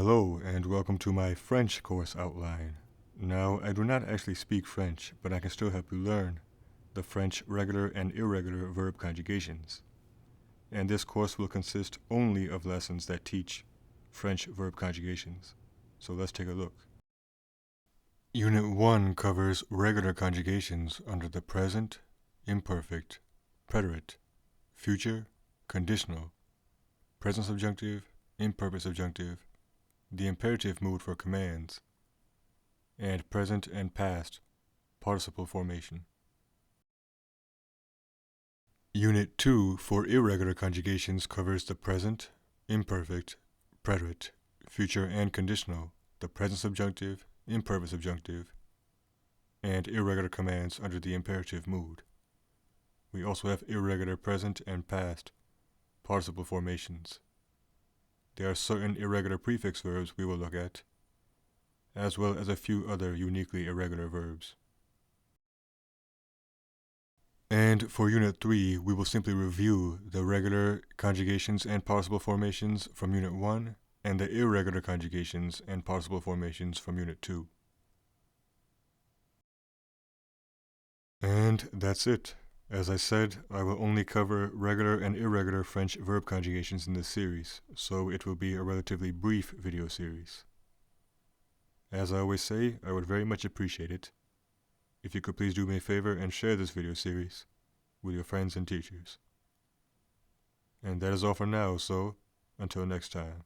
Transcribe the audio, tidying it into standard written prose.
Hello and welcome to my French course outline. Now, I do not actually speak French, but I can still help you learn the French regular and irregular verb conjugations. And this course will consist only of lessons that teach French verb conjugations. So let's take a look. Unit 1 covers regular conjugations under the present, imperfect, preterite, future, conditional, present subjunctive, imperfect subjunctive, the imperative mood for commands, and present and past participle formation. Unit 2 for irregular conjugations covers the present, imperfect, preterite, future and conditional, the present subjunctive, imperfect subjunctive, and irregular commands under the imperative mood. We also have irregular present and past participle formations. There are certain irregular prefix verbs we will look at, as well as a few other uniquely irregular verbs. And for Unit 3, we will simply review the regular conjugations and participle formations from Unit 1 and the irregular conjugations and participle formations from Unit 2. And that's it. As I said, I will only cover regular and irregular French verb conjugations in this series, so it will be a relatively brief video series. As I always say, I would very much appreciate it if you could please do me a favor and share this video series with your friends and teachers. And that is all for now, so until next time.